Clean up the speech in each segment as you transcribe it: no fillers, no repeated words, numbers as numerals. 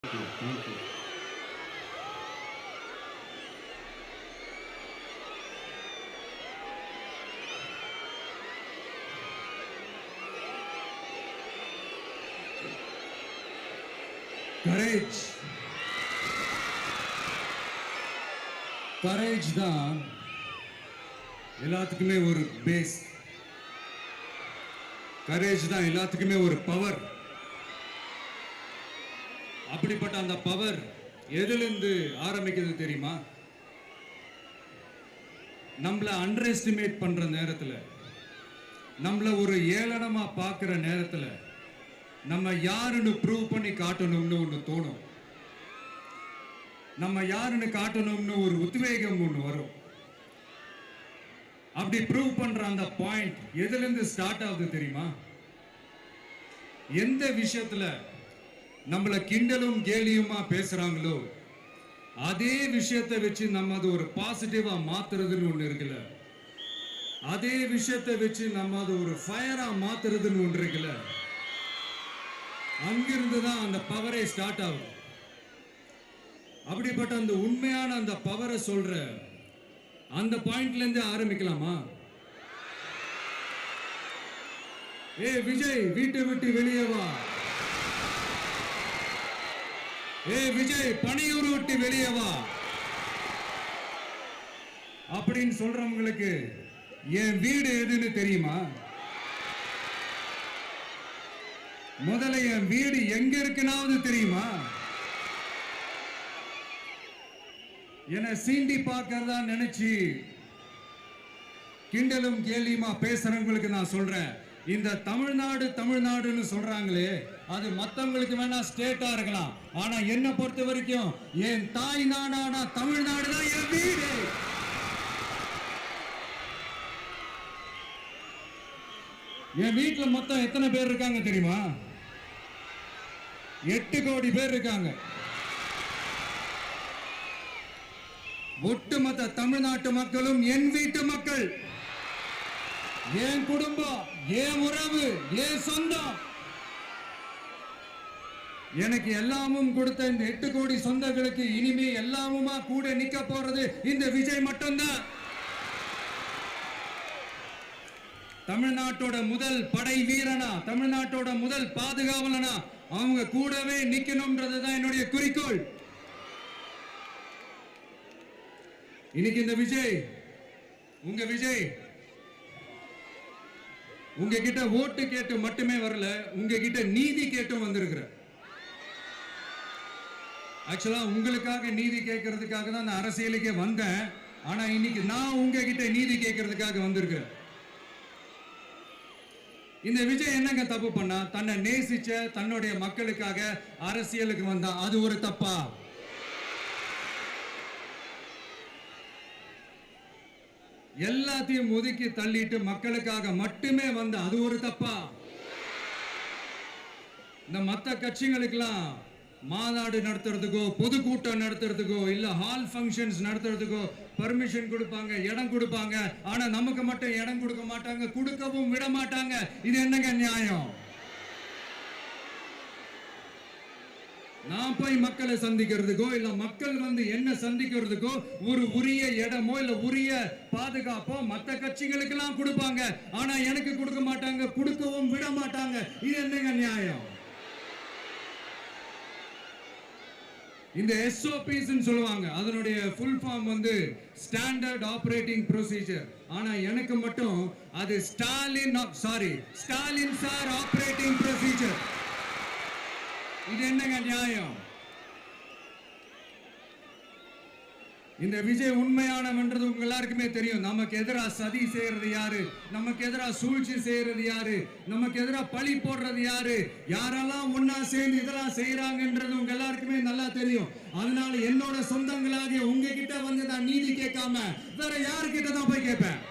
Thank you. Courage. Courage தான் எல்லாத்துக்குமே ஒரு பேஸ். கரேஜ் தான் எல்லாத்துக்குமே ஒரு பவர். அப்படிப்பட்ட அந்த பவர் எதிலிருந்து ஆரம்பிக்கிறது தெரியுமா? நம்மள அண்டர் எஸ்டிமேட் பண்ற நேரத்துல, நம்மள ஒரு ஏளனமா பார்க்கிற நேரத்துல, நம்ம யாருன்னு ப்ரூவ் பண்ணி காட்டணும்னு ஒன்று தோணும். நம்ம யாருன்னு காட்டணும்னு ஒரு உத்வேகம் ஒன்று வரும். அப்படி ப்ரூவ் பண்ற அந்த பாயிண்ட் எதிலிருந்து ஸ்டார்ட் ஆகுது தெரியுமா? எந்த விஷயத்துல நம்மள கிண்டலும் கேலியுமா பேசுறாங்களோ அதே விஷயத்தை வச்சு நம்ம அது ஒரு பாசிட்டிவா மாத்துறதுன்னு ஒண்ணு இருக்குல்ல, அதே விஷயத்தை வச்சு நம்ம அது ஒரு ஃபயரா மாத்துறதுன்னு ஒன்று இருக்குல்ல, அங்கிருந்து தான் அந்த பவரே ஸ்டார்ட் ஆகும். அப்படிப்பட்ட அந்த உண்மையான அந்த பவரை சொல்ற அந்த பாயிண்ட்ல இருந்து ஆரம்பிக்கலாமா? ஏ விஜய், வீட்டை விட்டு வெளியே வா. ஏ விஜய், பணியூர் விட்டு வெளியே வா அப்படின்னு சொல்றவங்களுக்கு என் வீடு எதுன்னு தெரியுமா? முதல்ல என் வீடு எங்க இருக்குனாவது தெரியுமா? என சீண்டி பார்க்கறதா நினைச்சு கிண்டலும் கேலியுமா பேசுறவங்களுக்கு நான் சொல்றேன், இந்த தமிழ்நாடு தமிழ்நாடுன்னு சொல்றாங்களே, அது மத்தவங்களுக்கு வேணா ஸ்டேட்டா இருக்கலாம், ஆனா என்ன பொறுத்த வரைக்கும் என் தாய் நாடான தமிழ்நாடு தான் என் வீடு. என் வீட்டுல மொத்தம் எத்தனை பேர் இருக்காங்க தெரியுமா? 8 கோடி பேர் இருக்காங்க. ஒட்டுமொத்த தமிழ்நாட்டு மக்களும் என் வீட்டு மக்கள், என் குடும்பம், என் உறவு, என் சொந்தம். எனக்கு எல்லாமும் கொடுத்த இந்த 8 கோடி சொந்தங்களுக்கு இனிமே எல்லாமுமா கூட நிக்க போறது இந்த விஜய் மட்டும்தான். தமிழ்நாட்டோட முதல் படை வீரனா, தமிழ்நாட்டோட முதல் பாதுகாவலனா அவங்க கூடவே நிக்கணும்ன்றதுதான் என்னுடைய குறிக்கோள். இன்னைக்கு இந்த விஜய், உங்க விஜய் உங்ககிட்ட ஓட்டு கேட்டு மட்டுமே வரல, உங்ககிட்ட நீதி கேட்டும் வந்திருக்கிற. ஆக்சுவலா உங்களுக்காக நீதி கேட்கறதுக்காக தான் நான் அரசியலுக்கே வந்தேன். ஆனா இன்னைக்கு நான் உங்ககிட்ட நீதி கேட்கறதுக்காக வந்திருக்கிறேன். இந்த விஜய் என்னங்க தப்பு பண்ணா? தன்னை நேசிச்ச தன்னுடைய மக்களுக்காக அரசியலுக்கு வந்தா அது ஒரு தப்பா? எல்லாத்தையும் ஒதுக்கி தள்ளிட்டு மக்களுக்காக மட்டுமே வந்த அது ஒரு தப்பா? இந்த மத்த கட்சிகளுக்கெல்லாம் மாநாடு நடத்துறதுக்கோ, பொதுக்கூட்டம் நடத்துறதுக்கோ, இல்ல ஹால் ஃபங்க்ஷன்ஸ் நடத்துறதுக்கோ பர்மிஷன் கொடுப்பாங்க, இடம் கொடுப்பாங்க. ஆனா நமக்கு மட்டும் இடம் கொடுக்க மாட்டாங்க, கொடுக்கவும் விட மாட்டாங்க. இது என்னங்க நியாயம்? நான் போய் மக்களை சந்திக்கிறதுக்கோ இல்ல மக்கள் வந்து என்ன சந்திக்கிறதுக்கோ ஒரு உரிய இடமோ இல்ல உரிய பாதுகாப்போ மத்த கட்சிகளுக்கு எல்லாம் கொடுப்பாங்க. ஆனா எனக்கு கொடுக்க மாட்டாங்க, கொடுக்கவும் விட மாட்டாங்க. இது என்னங்க நியாயம்? இந்த SOPs சொல்லுவாங்க, அதனுடைய ஃபுல் ஃபார்ம் வந்து ஸ்டாண்டர்ட் ஆபரேட்டிங் ப்ரொசீஜர். ஆனா எனக்கு மட்டும் அது ஸ்டாலின் சார் ஆபரேட்டிங் ப்ரொசீஜர். இது என்னங்க நியாயம்? இந்த விஜய் உண்மையானவன்றது உங்க எல்லாருக்குமே தெரியும். நமக்கு எதிராக சதி செய்யறது யாரு, நமக்கு எதிராக சூழ்ச்சி செய்யறது யாரு, நமக்கு எதிராக பழி போடுறது யாரு, யாரெல்லாம் ஒன்னா சேர்ந்து இதெல்லாம் செய்யறாங்கன்றது உங்க எல்லாருக்குமே நல்லா தெரியும். அதனால என்னோட சொந்தங்களாகிய உங்ககிட்ட வந்து நான் நீதி கேட்காம வேற யாருக்கிட்ட தான் போய் கேட்பேன்?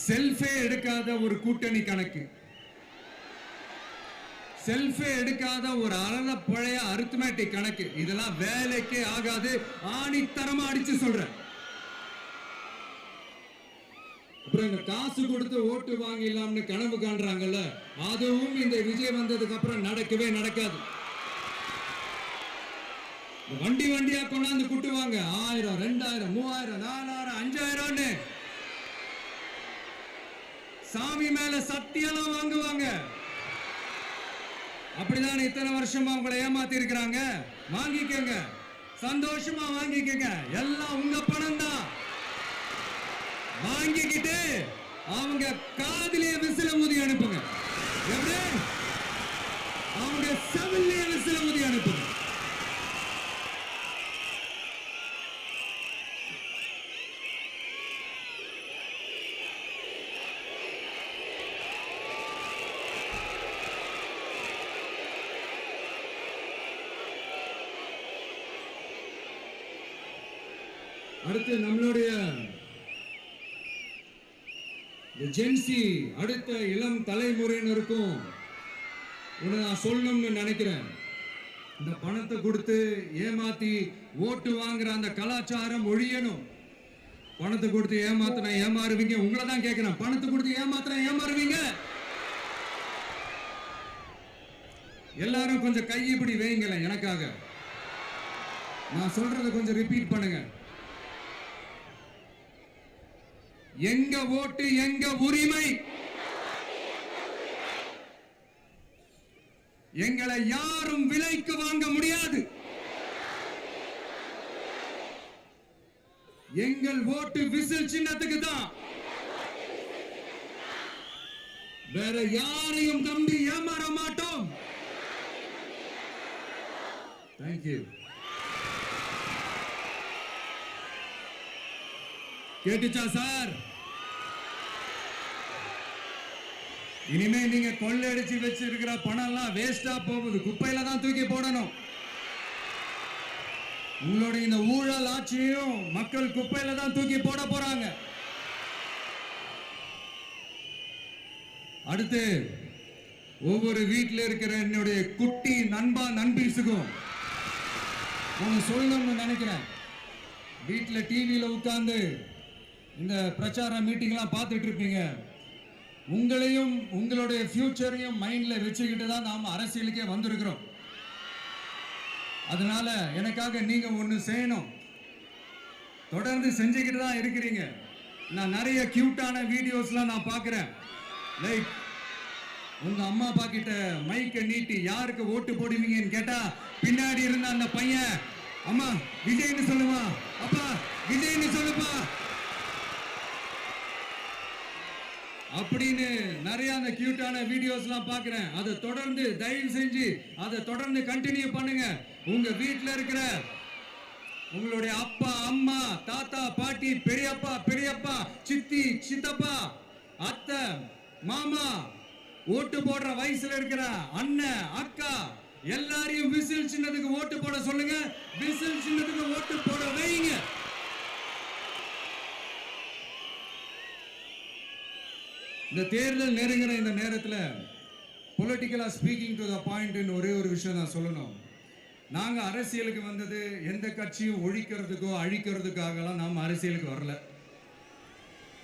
செல்ஃபே எடுக்காத ஒரு கூட்டணி கணக்கு, செல்ஃபே எடுக்காத ஒரு அறத பழைய அரித்மெட்டிக் கணக்கு, இதெல்லாம் வேலைக்கே ஆகாது. ஆணித்தரமா அடிச்சு சொல்றேன். அப்புறம் இந்த காசு கொடுத்து ஓட்டு வாங்கிடலாம்னு கனவு காண்றாங்கல்ல, அதுவும் இந்த விஜய் வந்ததுக்கு அப்புறம் நடக்கவே நடக்காது. வண்டி வண்டியா கொண்டாந்து குட்டுவாங்க. 1000, 2000, 3000, 4000, 5000 சாமி மேல சத்தியெல்லாம் வாங்குவாங்க. அப்படிதான் இத்தனை வருஷமா உங்களை ஏமாத்தி இருக்கிறாங்க. வாங்கிக்கங்க, சந்தோஷமா வாங்கிக்கங்க. எல்லாம் உங்க பணம் தான். வாங்கிக்கிட்டு அவங்க காதிலேயே விசில ஊதி அனுப்புங்க. எப்படி? அவங்க செவிலியே விசில ஊதி அனுப்புங்க. அடுத்து நம்மளுடைய ஜென்சி அடுத்த இளம் தலைமுறையினருக்கும் நான் சொல்லணும்னு நினைக்கிறேன். இந்த பணத்தை கொடுத்து ஏமாத்தி ஓட்டு வாங்குற அந்த கலாச்சாரம் ஒழியணும். பணத்தை கொடுத்து ஏமாத்தினா ஏமாறுவீங்க. உங்களை தான் கேட்கிறேன், பணத்தை கொடுத்து ஏமாத்தினா ஏமாறுவீங்க? எல்லாரும் கொஞ்சம் கையப்படி வைங்களேன் எனக்காக. நான் சொல்றதை கொஞ்சம் ரிப்பீட் பண்ணுங்க. எங்க ஓட்டு எங்க உரிமை. எங்களை யாரும் விலைக்கு வாங்க முடியாது. எங்கள் ஓட்டு விசில் சின்னத்துக்கு தான். வேற யாரையும் நம்பி ஏமாற மாட்டோம். தேங்க்யூ. கேட்டுச்சா சார்? இனிமே நீங்க கொள்ளையடிச்சு வச்சிருக்கிற பணம் எல்லாம் வேஸ்டா போகுது. குப்பையில தான் தூக்கி போடணும். உங்களுடைய இந்த ஊழல் ஆட்சியும் மக்கள் குப்பையில தான் தூக்கி போட போறாங்க. அடுத்து ஒவ்வொரு வீட்டில் இருக்கிற என்னுடைய குட்டி நண்பா நண்பீஸுக்கும் ஒன்று சொல்லணும்னு நினைக்கிறேன். வீட்டில் டிவியில் உட்கார்ந்து இந்த பிரச்சார மீட்டிங்லாம் பார்த்துட்டு இருப்பீங்க. உங்களையும் உங்களுடைய ஃபியூச்சரையும் மைண்ட்ல வச்சுக்கிட்டு தான் நாம அரசியலுக்கே வந்திருக்கிறோம். அதனால எனக்காக நீங்க ஒன்று செய்யணும். தொடர்ந்து செஞ்சுக்கிட்டு தான் இருக்கிறீங்க. நான் நிறைய கியூட்டான வீடியோஸ்லாம் நான் பார்க்குறேன். லைக் உங்க அம்மா அப்பா கிட்ட மைக்கை நீட்டி யாருக்கு ஓட்டு போடுவீங்கன்னு கேட்டா பின்னாடி இருந்த அந்த பையன், அம்மா விஜய்னு சொல்லுவா, அப்பா விஜய்னு சொல்லுப்பா அப்படின்னு நிறைய அந்த கியூட்டான வீடியோஸ்லாம் பார்க்குறேன். அதை தொடர்ந்து தயவு செஞ்சு அதை தொடர்ந்து கண்டினியூ பண்ணுங்க. உங்க வீட்டில் இருக்கிற உங்களுடைய அப்பா அம்மா தாத்தா பாட்டி பெரியப்பா பெரியப்பா சித்தி சித்தப்பா அத்தை மாமா ஓட்டு போடுற வயசுல இருக்கிற அண்ணன் அக்கா எல்லாரையும் விசில் சின்னத்துக்கு ஓட்டு போட சொல்லுங்க. விசில் சின்னத்துக்கு ஓட்டு போட வைங்க. இந்த தேர்தல் நெருங்கிற இந்த நேரத்தில் பொலிட்டிக்கலா ஸ்பீக்கிங் டு த பாயிண்ட் ஒரே ஒரு விஷயம் நான் சொல்லணும். நாங்க அரசியலுக்கு வந்தது எந்த கட்சியும் ஒழிக்கிறதுக்கோ அழிக்கிறதுக்காகலாம் நாம் அரசியலுக்கு வரல.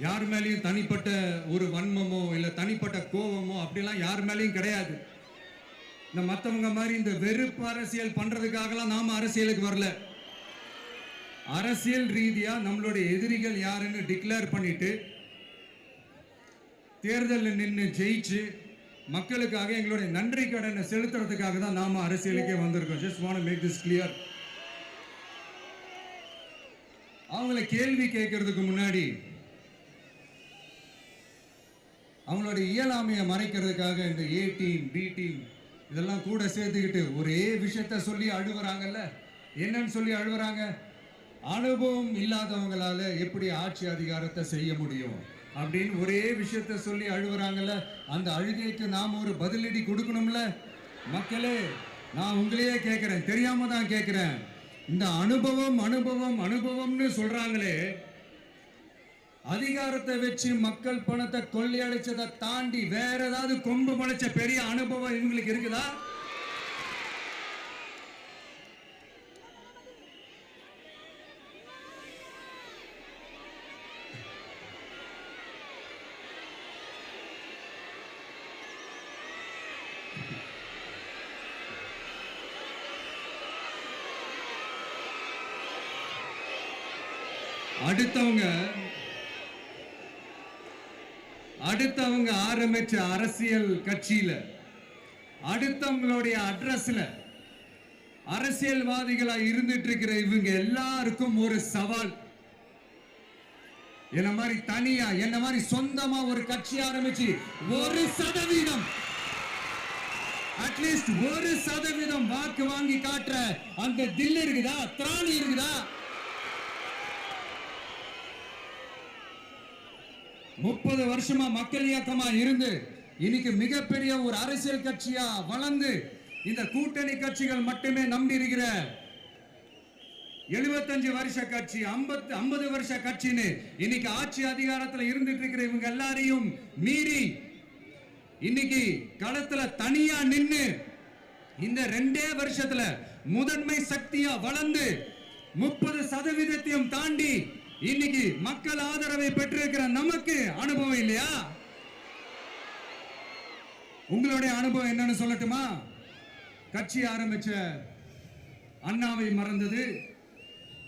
யார் மேலேயும் தனிப்பட்ட ஒரு வன்மமோ இல்லை தனிப்பட்ட கோபமோ அப்படிலாம் யார் மேலேயும் கிடையாது. இந்த மற்றவங்க மாதிரி இந்த வெறுப்பு அரசியல் பண்றதுக்காகலாம் நாம அரசியலுக்கு வரல. அரசியல் ரீதியா நம்மளுடைய எதிரிகள் யாருன்னு டிக்ளேர் பண்ணிட்டு தேர்தலில் நின்று ஜெயிச்சு மக்களுக்காக எங்களுடைய நன்றி கடனை செலுத்துறதுக்காக தான் நாம அரசியலுக்கே வந்திருக்கோம். Just want to make this clear. அவங்கள கேள்வி கேட்கறதுக்கு முன்னாடி அவங்களுடைய இயலாமையை மறைக்கிறதுக்காக இந்த ஏ டீம் பி டீம் இதெல்லாம் கூட சேர்த்துக்கிட்டு ஒரே விஷயத்த சொல்லி அழுகுறாங்கல்ல. என்னன்னு சொல்லி அழுகுறாங்க? அனுபவம் இல்லாதவங்களால எப்படி ஆட்சி அதிகாரத்தை செய்ய முடியும் அப்படின்னு ஒரே விஷயத்த சொல்லி அழுகுறாங்கல்ல. அந்த அழுகைக்கு நாம் ஒரு பதிலடி கொடுக்கணும்ல. மக்களே, நான் உங்களையே கேட்கிறேன், தெரியாம தான் கேட்கிறேன். இந்த அனுபவம் அனுபவம் அனுபவம்னு சொல்றாங்களே, அதிகாரத்தை வச்சு மக்கள் பணத்தை கொள்ளையடிச்சதை தாண்டி வேற ஏதாவது கொம்பு முளைச்ச பெரிய அனுபவம் இவங்களுக்கு இருக்குதா? அடுத்தவங்க ஆரம்பிச்ச அரசியல் கட்சியில அடுத்தவங்களுடைய அட்ரஸ்ல அரசியல்வாதிகளா இருந்துட்டு இருக்கிற இவங்க எல்லாருக்கும் ஒரு சவால். என்ன மாதிரி தனியா என்ன மாதிரி சொந்தமா ஒரு கட்சி ஆரம்பிச்சு 1% அட்லீஸ்ட் 1% வாக்கு வாங்கி காட்டுற அந்த தில் இருக்குதா, திராணி இருக்குதா? 30 வருஷமா மக்கள் இயக்கமா இருந்து இன்னைக்கு மிகப்பெரிய ஒரு அரசியல் கட்சியா வளர்ந்து இந்த கூட்டணி கட்சிகள் மட்டுமே நம்பி இருக்கிற 75 வருஷ கட்சி 50 வருஷ கட்சின்னு இன்னைக்கு ஆட்சி அதிகாரத்தில் இருந்துட்டு இருக்கிற இவங்க எல்லாரையும் மீறி இன்னைக்கு களத்துல தனியா நின்னு இந்த 2 வருஷத்துல முதன்மை சக்தியா வளர்ந்து 30% தாண்டி இன்னைக்கு மக்கள் ஆதரவை பெற்றிருக்கிற நமக்கு அனுபவம் இல்லையா? உங்களுடைய அனுபவம் என்னன்னு சொல்லட்டுமா? கட்சி ஆரம்பிச்ச அண்ணாவை மறந்தது,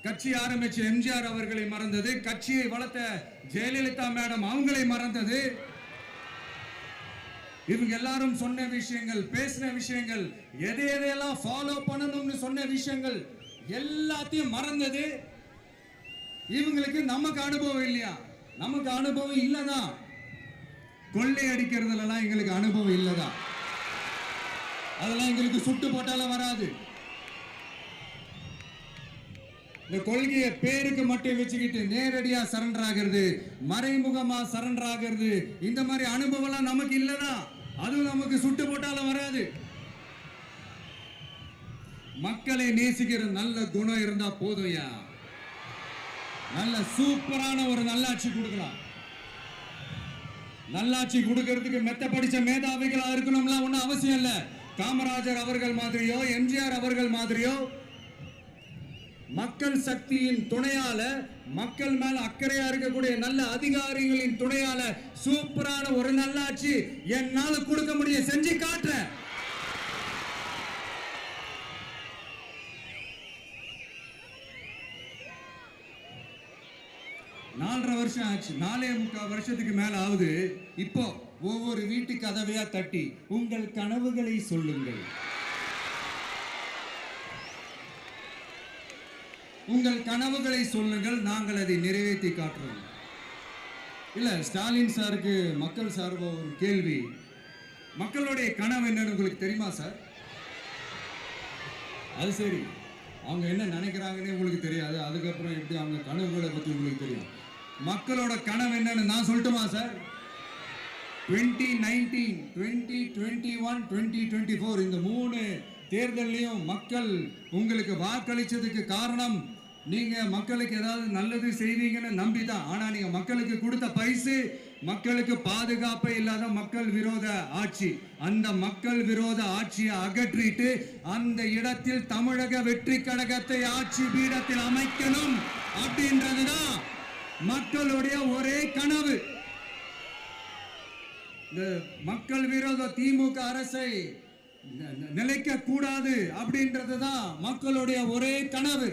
கட்சி ஆரம்பிச்ச எம்ஜிஆர் அவர்களை மறந்தது, கட்சியை வளர்த்த ஜெயலலிதா மேடம் அவங்களை மறந்தது. இவங்க எல்லாரும் சொன்ன விஷயங்கள், பேசின விஷயங்கள், எதையெல்லாம் ஃபாலோ பண்ணணும்னு சொன்ன விஷயங்கள் எல்லாத்தையும் மறந்தது. இவங்களுக்கு நமக்கு அனுபவம் இல்லையா? நமக்கு அனுபவம் இல்லதான். கொள்ளை அடிக்கிறதுலாம் எங்களுக்கு அனுபவம் இல்லதான். அதெல்லாம் எங்களுக்கு சுட்டு போட்டாலும் வராது. இந்த கொள்கையை பேருக்கு மட்டும் வச்சுக்கிட்டு நேரடியா சரண்டர் ஆகிறது, மறைமுகமா சரண்டர் ஆகிறது, இந்த மாதிரி அனுபவம் நமக்கு இல்லதான். அதுவும் நமக்கு சுட்டு போட்டாலும் வராது. மக்களை நேசிக்கிற நல்ல குணம் இருந்தா போதும்யா. நல்ல சூப்பரான ஒரு நல்லாட்சி கொடுக்கலாம். நல்லாட்சி கொடுக்கிறதுக்கு மெத்த படிச்ச மேதாவிகளா இருக்கணும்லாம் ஒன்றும் அவசியம் இல்லை. காமராஜர் அவர்கள் மாதிரியோ எம்ஜிஆர் அவர்கள் மாதிரியோ மக்கள் சக்தியின் துணையால, மக்கள் மேல அக்கறையா இருக்கக்கூடிய நல்ல அதிகாரிகளின் துணையால சூப்பரான ஒரு நல்லாட்சி என்னால கொடுக்க முடியும், செஞ்சு காட்டுறேன். நாலரை வருஷம் ஆச்சு, 4.25 வருஷத்துக்கு மேல ஆகுது. இப்போ ஒவ்வொரு வீட்டு கதவையா தட்டி உங்கள் கனவுகளை சொல்லுங்கள், உங்கள் கனவுகளை சொல்லுங்கள், நாங்கள் அதை நிறைவேற்றி காட்டுறோம். இல்ல, ஸ்டாலின் சாருக்கு மக்கள் சார்பா ஒரு கேள்வி. மக்களுடைய கனவு என்னன்னு உங்களுக்கு தெரியுமா சார்? அது சரி, அவங்க என்ன நினைக்கிறாங்கன்னு உங்களுக்கு தெரியாது, அதுக்கப்புறம் எப்படி அவங்க கனவுகளை பற்றி உங்களுக்கு தெரியும். மக்களோட கனவு என்னன்னு நான் சொல்லட்டுமா சார்? 2019, 2021, 2024 இந்த 3 தேர்தலையும் மக்கள் உங்களுக்கு வாக்களிச்சதுக்கு காரணம் நீங்க மக்களுக்கு ஏதாவது நல்லது செய்வீங்கன்னு நம்பிதான். ஆனா நீங்க மக்களுக்கு கொடுத்த பரிசு மக்களுக்கு பாதுகாப்பே இல்லாத மக்கள் விரோத ஆட்சி. அந்த மக்கள் விரோத ஆட்சியை அகற்றிட்டு அந்த இடத்தில் தமிழக வெற்றி கழகத்தை ஆட்சி பீடத்தில் அமைக்கணும் அப்படின்றதுதான் மக்களுடைய ஒரே கனவு. இந்த மக்கள் விரோத திமுக அரசை நிலைக்க கூடாது அப்படின்றதுதான் மக்களுடைய ஒரே கனவு.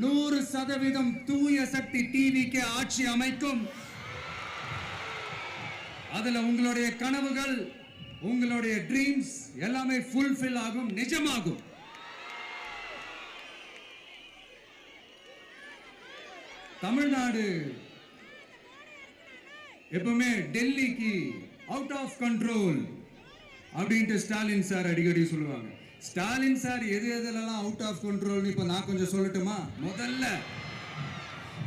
100% தூய சக்தி டிவிக்கு ஆட்சி அமைக்கும். அதுல உங்களுடைய கனவுகள், உங்களுடைய ட்ரீம்ஸ் எல்லாமே ஃபுல்ஃபில் ஆகும், நிஜமாகும். தமிழ்நாடு எப்பவுமே டெல்லிக்கு அவுட் ஆஃப் கண்ட்ரோல் அப்படின்ட்டு ஸ்டாலின் சார் அடிக்கடி சொல்லுவாங்க. ஸ்டாலின் சார் எதெல்லாம் அவுட் ஆஃப் கண்ட்ரோல் இப்ப நான் கொஞ்சம் சொல்லட்டுமா? முதல்ல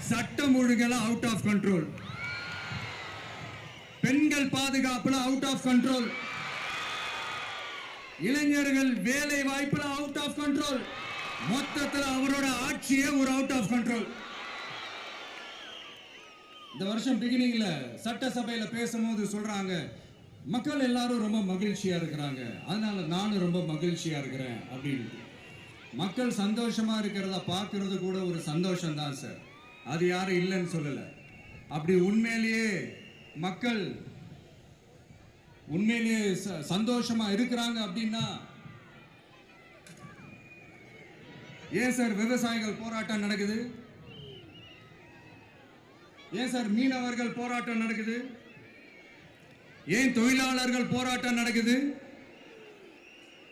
சட்டம் ஒழுங்கெல்லாம் அவுட் ஆஃப் கண்ட்ரோல், பெண்கள் பாதுகாப்புல அவுட் ஆஃப் கண்ட்ரோல், இளைஞர்கள் வேலை வாய்ப்புல அவுட் ஆஃப் கண்ட்ரோல், மொத்தத்தில் அவரோட ஆட்சியே ஒரு அவுட் ஆஃப் கண்ட்ரோல். இந்த வருஷம் பிகினிங்ல சட்டசபையில பேசும்போது சொல்றாங்க, மக்கள் எல்லாரும் ரொம்ப மகிழ்ச்சியா இருக்கிறாங்க, அதனால நானும் ரொம்ப மகிழ்ச்சியா இருக்கிறேன் அப்படின்னு. மக்கள் சந்தோஷமா இருக்கிறத பார்க்கறது கூட ஒரு சந்தோஷம் தான் சார், அது யாரும் இல்லைன்னு சொல்லல. அப்படி உண்மையிலேயே மக்கள் உண்மையிலேயே சந்தோஷமா இருக்கிறாங்க அப்படின்னா ஏன் சார் விவசாயிகள் போராட்டம் நடக்குது? ஏன் சார் மீனவர்கள் போராட்டம் நடக்குது? ஏன் தொழிலாளர்கள் போராட்டம் நடக்குது?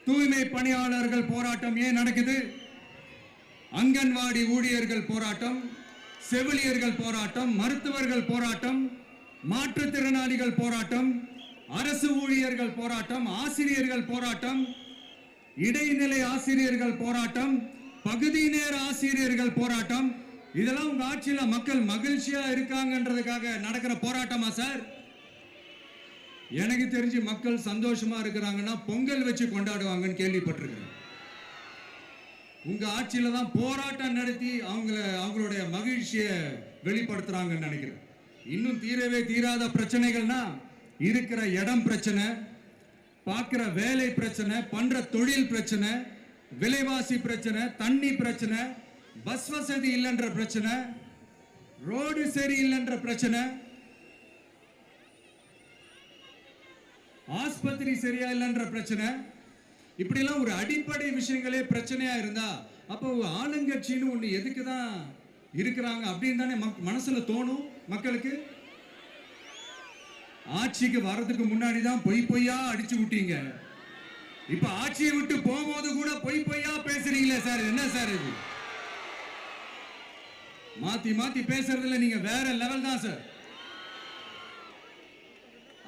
தூய்மை பணியாளர்கள் போராட்டம் ஏன் நடக்குது? அங்கன்வாடி ஊழியர்கள் போராட்டம், செவிலியர்கள் போராட்டம், மருத்துவர்கள் போராட்டம், மாற்றுத்திறனாளிகள் போராட்டம், அரசு ஊழியர்கள் போராட்டம், ஆசிரியர்கள் போராட்டம், இடைநிலை ஆசிரியர்கள் போராட்டம், பகுதி நேர ஆசிரியர்கள் போராட்டம். இதெல்லாம் உங்க ஆட்சியில மக்கள் மகிழ்ச்சியா இருக்காங்கன்றதுக்காக நடக்கிற போராட்டமா சார்? எனக்கு தெரிஞ்சு மக்கள் சந்தோஷமா இருக்கிறாங்கன்னா பொங்கல் வச்சு கொண்டாடுவாங்கன்னு கேள்விப்பட்டிருக்கிறேன். உங்க ஆட்சியில தான் போராட்டம் நடத்தி அவங்களுடைய மகிழ்ச்சியை வெளிப்படுத்துறாங்கன்னு நினைக்கிறேன். இன்னும் தீரவே தீராத பிரச்சனைகள்னா இருக்கிற இடம் பிரச்சனை, பார்க்கிற வேலை பிரச்சனை, பண்ற தொழில் பிரச்சனை, விலைவாசி பிரச்சனை, தண்ணி பிரச்சனை, பஸ் வசதி இல்லைன்ற பிரச்சனை, ரோடு சரியில்லைன்ற பிரச்சனை, ஆஸ்பத்திரி சரியா இல்லைன்ற பிரச்சனை. இப்படி எல்லாம் ஒரு அடிப்படை விஷயங்களே பிரச்சனையா இருந்தா அப்போ ஆளுங்கட்சின்னு ஒண்ணு எதுக்கு தான் இருக்கிறாங்க அப்படின்னு தானே மனசுல தோணும் மக்களுக்கு. ஆட்சிக்கு வர்றதுக்கு முன்னாடி தான் பொய்யா அடிச்சு விட்டீங்க. இப்ப ஆட்சியை விட்டு போகும்போது கூட பொய்யா பேசுறீங்களே சார், என்ன சார் இது? மாத்தி மாத்தி பேசுறதுல நீங்க வேற லெவல் தான் சார்.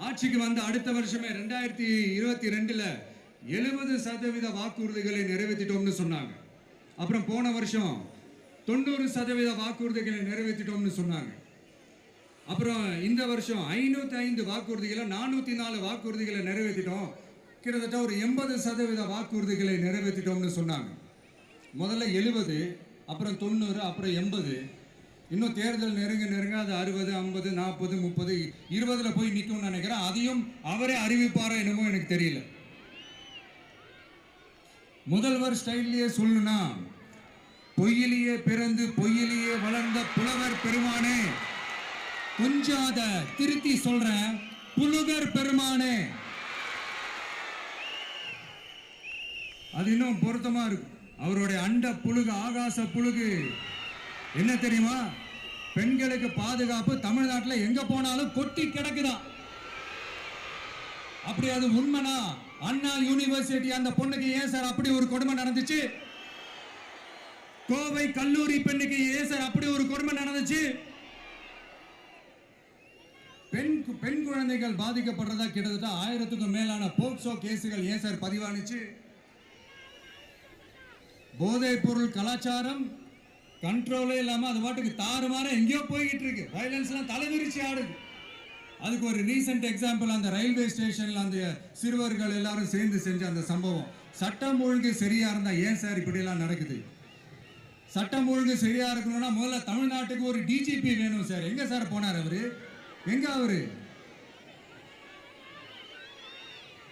ஆட்சிக்கு வந்த அடுத்த வருஷமே 2022ல 70% வாக்குறுதிகளை நிறைவேற்றிட்டோம்னு சொன்னாங்க. அப்புறம் போன வருஷம் 90% வாக்குறுதிகளை நிறைவேற்றிட்டோம்னு சொன்னாங்க. அப்புறம் இந்த வருஷம் 505 வாக்குறுதிகளை 404 வாக்குறுதிகளை நிறைவேற்றிட்டோம். கிட்டத்தட்ட ஒரு 80% வாக்குறுதிகளை நிறைவேற்றிட்டோம்னு சொன்னாங்க. முதல்ல 70, அப்புறம் 90, அப்புறம் 80. இன்னும் தேர்தல் நெருங்க அது 60, 50, 40, 30, 20ல போய் நிற்கும்னு நினைக்கிறேன். அதையும் அவரே அறிவிப்பாரோ என்னமோ எனக்கு தெரியல. முதல்வர் ஸ்டைல்லையே சொல்லணும்னா, பொய்யிலேயே பிறந்து பொய்யிலேயே வளர்ந்த புலவர் பெருமானே, கொஞ்சம் அத திருத்தி சொல்றேன், புலுகர் பெருமானே. அது இன்னும் பொருத்தமா இருக்கும். அவருடைய அண்ட புழுகு, ஆகாச புழுகு என்ன தெரியுமா? பெண்களுக்கு பாதுகாப்பு தமிழ்நாட்டில் எங்க போனாலும் கொட்டி கிடக்குதான். அப்படி அது உண்மைனா அண்ணா யூனிவர்சிட்டி அந்த பொண்ணுக்கு ஏன் சார் அப்படி ஒரு கொடுமை நடந்துச்சு? கோவை கல்லூரி பெண்ணுக்கு ஏன் சார் அப்படி ஒரு கொடுமை நடந்துச்சு? பெண் குழந்தைகள் பாதிக்கப்படுறதா கிட்டத்தட்ட 1000க்கும் மேலான போக்சோ கேசுகள் ஏன் சார் பதிவானுச்சு? போதைப் பொருள் கலாச்சாரம் கண்ட்ரோலே இல்லாம அது பாட்டுக்கு தாறுமாற எங்கேயோ போய்கிட்டு இருக்கு. வயலன்ஸ்லாம் தலைவிரிச்சு ஆடுது. அதுக்கு ஒரு ரீசெண்ட் எக்ஸாம்பிள், அந்த ரயில்வே ஸ்டேஷன்ல அந்த சிறுவர்கள் எல்லாரும் சேர்ந்து செஞ்ச அந்த சம்பவம். சட்டம் ஒழுங்கு சரியா இருந்தா ஏன் சார் இப்படி எல்லாம் நடக்குது? சட்டம் ஒழுங்கு சரியா இருக்கணும்னா முதல்ல தமிழ்நாட்டுக்கு ஒரு டிஜிபி வேணும் சார். எங்க சார் போனார் அவரு? எங்க அவரு?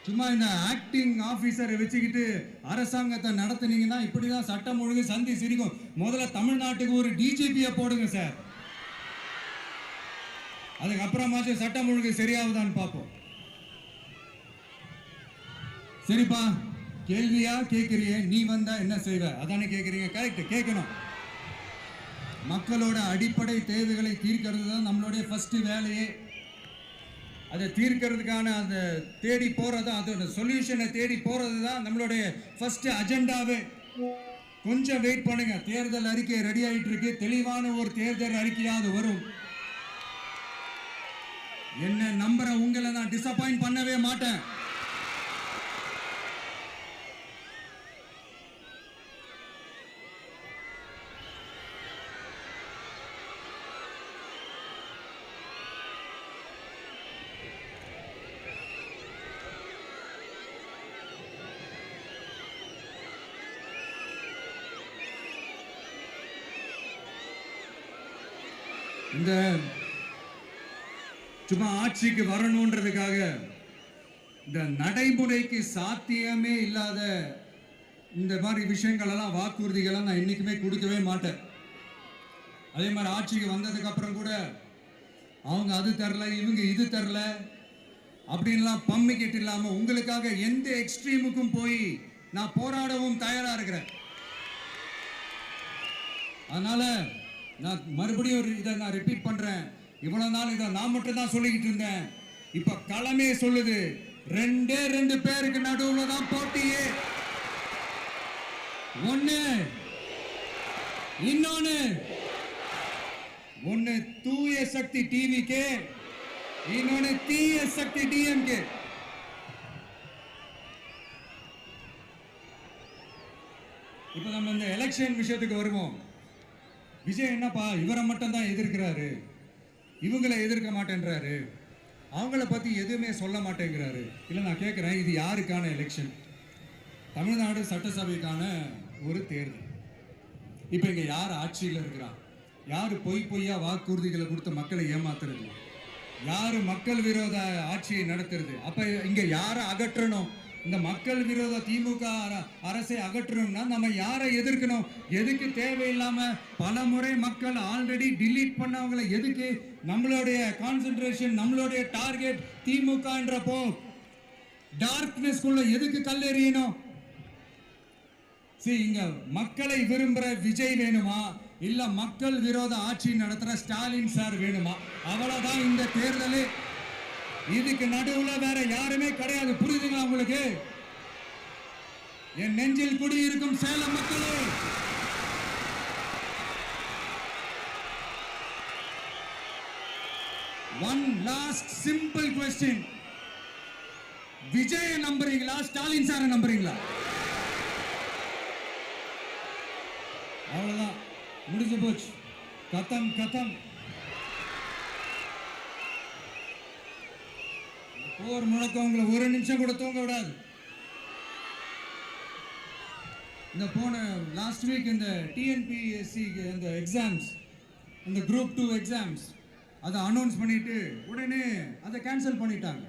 சும்மா இந்த ஆக்டிங் ஆபீசரை வச்சுக்கிட்டு அரசாங்கத்தை நடத்துனீங்கன்னா இப்படிதான் சட்டம் ஒழுங்கு சந்தி சிரிக்கும். முதல்ல தமிழ்நாட்டுக்கு ஒரு டிஜிபியை போடுங்க சார். அதுக்கப்புறமாச்சும் சட்டம் ஒழுங்கு சரியாகுதான்னு பார்ப்போம். சரிப்பா, கேள்வியா கேட்கறியே, நீ வந்தா என்ன செய்வ அதானே கேட்கறீங்க. கரெக்ட், கேட்கணும். மக்களோட அடிப்படை தேவைகளை தீர்க்கிறது தான் நம்மளுடைய ஃபர்ஸ்ட் வேலையே. அதை தீர்க்கிறதுக்கான அதை தேடி போறது, அதோட சொல்யூஷனை தேடி போறது தான் நம்மளுடைய ஃபர்ஸ்ட் அஜெண்டாவே. கொஞ்சம் வெயிட் பண்ணுங்க, தேர்தல் அறிக்கை ரெடி ஆயிட்டு இருக்கு. தெளிவான ஒரு தேர்தல் அறிக்கையாவது வரும். என்ன நம்புற உங்களை நான் டிசப்பாயிண்ட் பண்ணவே மாட்டேன். இந்த சும்மா ஆட்சிக்கு வரணும்ன்றதுக்காக இந்த நடைமுறைக்கு சாத்தியமே இல்லாத இந்த மாதிரி விஷயங்கள் எல்லாம், வாக்குறுதிகளை நான் என்னைக்குமே கொடுக்கவே மாட்டேன். அதே மாதிரி ஆட்சிக்கு வந்ததுக்கு அப்புறம் கூட அவங்க அது தரல, இவங்க இது தரல அப்படின்லாம் பம்மிக்கிட்டு இல்லாம உங்களுக்காக எந்த எக்ஸ்ட்ரீமுக்கும் போய் நான் போராடவும் தயாரா இருக்கிறேன். அதனால நான் மறுபடியும் இதை நான் ரிப்பீட் பண்றேன். இவ்வளவு நாள் இதை நான் மட்டும் தான் சொல்லிக்கிட்டு இருந்தேன். இப்ப களமே சொல்லுது, 2 பேருக்கு நடுவுல தான் போட்டியே. ஒண்ணு தூய சக்தி டிவிகே, இன்னொன்னு தீய சக்தி டிஎம்கே. இப்ப நம்ம இந்த எலெக்ஷன் விஷயத்துக்கு வருவோம். விஜய் என்னப்பா இவரை மட்டும் தான் எதிர்க்கிறாரு, இவங்களை எதிர்க்க மாட்டேன்றாரு, அவங்கள பத்தி எதுவுமே சொல்ல மாட்டேங்கிறாரு. இல்லை, நான் கேட்குறேன், இது யாருக்கான எலெக்ஷன்? தமிழ்நாடு சட்டசபைக்கான ஒரு தேர்தல். இப்போ இங்கே யார் ஆட்சியில் இருக்கிறா? யார் பொய்யா வாக்குறுதிகளை கொடுத்து மக்களை ஏமாத்துறது? யார் மக்கள் விரோத ஆட்சியை நடத்துறது? அப்போ இங்கே யாரை அகற்றணும்? இந்த மக்கள் விரோத திமுக அரசை அகற்றணும்னா நம்ம யாரை எதிர்க்கணும்? எதுக்கு தேவையில்லாம பல முறை மக்கள் ஆல்ரெடி டிலீட் பண்ணவங்களை எதுக்கு நம்மளுடைய கான்சென்ட்ரேஷன், நம்மளுடைய டார்கெட் திமுகன்றப்போ டார்க்னஸ்குள்ள எதுக்கு கல்லெறியணும்? இங்க மக்களை விரும்புற விஜய் வேணுமா, இல்ல மக்கள் விரோத ஆட்சி நடத்துற ஸ்டாலின் சார் வேணுமா? அவ்வளவுதான் இந்த தேர்தல். இதுக்கு நடுவுல வேற யாருமே கிடையாது. புரியுதுங்களா உங்களுக்கு? என் நெஞ்சில் குடியிருக்கும் சேலம் மக்களே, one last simple question. Vijay நம்புறீங்களா, ஸ்டாலின் சார் நம்புறீங்களா? அவ்வளவுதான், முடிஞ்சு போச்சு. கதம். போர் முழக்கம் உங்களை ஒரு நிமிஷம் கூட தூங்க விடாது. இந்த போன லாஸ்ட் வீக் இந்த டிஎன்பிஎஸ்சி இந்த எக்ஸாம்ஸ், இந்த குரூப் 2 எக்ஸாம்ஸ் அதை அனௌன்ஸ் பண்ணிட்டு உடனே அதை கேன்சல் பண்ணிட்டாங்க.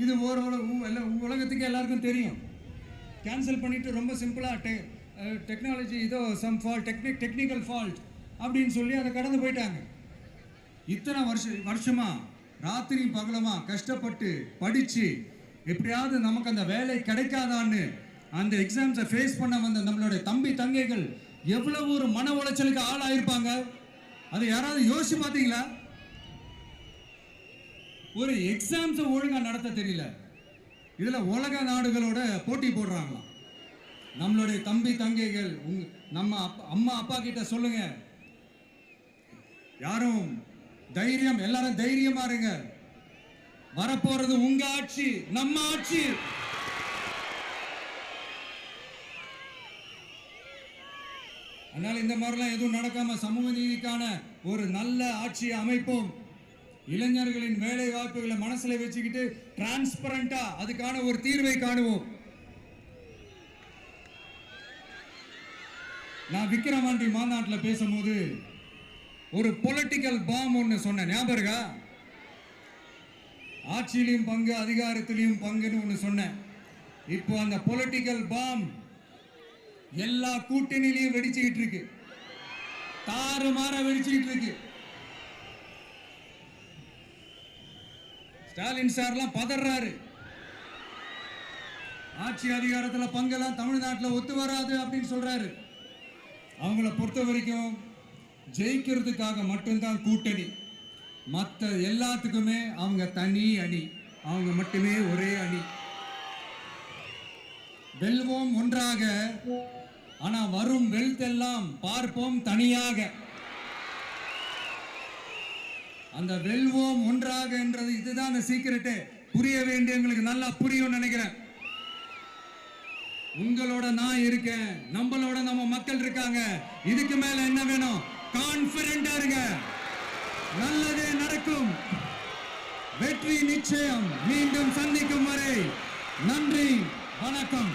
இது உலகத்துக்கு எல்லாருக்கும் தெரியும். கேன்சல் பண்ணிட்டு ரொம்ப சிம்பிளாக டெக்னாலஜி ஏதோ சம் ஃபால்ட், டெக்னிக்கல் ஃபால்ட் அப்படின்னு சொல்லி அதை கடந்து போயிட்டாங்க. இத்தனை வருஷமா ராத்திரி பகலமா கஷ்டப்பட்டு படிச்சு எப்படியாவது நமக்கு அந்த வேலை கிடைக்காதான்னு அந்த எக்ஸாம்ஸை ஃபேஸ் பண்ண வந்த நம்மளுடைய தம்பி தங்கைகள் எவ்வளவு ஒரு மன உளைச்சலுக்கு ஆளாயிருப்பாங்க. அதை யாராவது யோசிச்சு பார்த்தீங்களா? ஒரு எக்ஸாம்ஸை ஒழுங்கா நடத்த தெரியல, இதுல உலக நாடுகளோட போட்டி போடுறாங்களாம். நம்மளுடைய தம்பி தங்கைகள், நம்ம அம்மா அப்பா கிட்ட சொல்லுங்க, யாரும் தைரியம், எல்லாரும் தைரியமா இருங்க. வரப்போறது உங்க ஆட்சி, நம்ம ஆட்சி. அதனால இந்த மாதிரிலாம் எதுவும் நடக்காம சமூக நீதிக்கான ஒரு நல்ல ஆட்சியை அமைப்போம். இளைஞர்களின் வேலை வாய்ப்புகளை மனசுல வச்சுக்கிட்டு டிரான்ஸ்பரண்டா அதுக்கான ஒரு தீர்வை காணுவோம். நான் விக்கிரவாண்டி மாநாட்டில் பேசும்போது ஒரு பொலிட்டிக்கல் பாம் ஒன்று சொன்னேன், ஞாபகம் இருக்கா? ஆட்சியிலையும் பங்கு, அதிகாரத்திலையும் பங்குன்னு ஒன்று சொன்னேன். இப்போ அந்த பொலிட்டிக்கல் பாம் எல்லா கூட்டணியிலையும் வெடிச்சுக்கிட்டு இருக்கு, தாறுமாற வெடிச்சுக்கிட்டு இருக்கு. ஸ்டாலின் சார்லாம் பதறாரு, ஆட்சி அதிகாரத்தில் பங்கெல்லாம் தமிழ்நாட்டில் ஒத்து வராது அப்படின்னு சொல்றாரு. அவங்கள பொறுத்த வரைக்கும் ஜெயிக்கிறதுக்காக மட்டும்தான் கூட்டணி, மற்ற எல்லாத்துக்குமே அவங்க தனி அணி, அவங்க மட்டுமே ஒரே அணி. வெல்வோம் ஒன்றாக, ஆனா வரும் வெல்த் எல்லாம் பார்ப்போம் தனியாக. அந்த வெல்வோம் ஒன்றாக என்றது இதுதான் அந்த சீக்கிரட்டே. புரிய வேண்டிய எங்களுக்கு நல்லா புரியும் நினைக்கிறேன். உங்களோட நான் இருக்கேன், நம்மளோட நம்ம மக்கள் இருக்காங்க. இதுக்கு மேல என்ன வேணும்? கான்பிடென்டா இருங்க, நல்லதே நடக்கும், வெற்றி நிச்சயம். மீண்டும் சந்திக்கும் வரை நன்றி, வணக்கம்.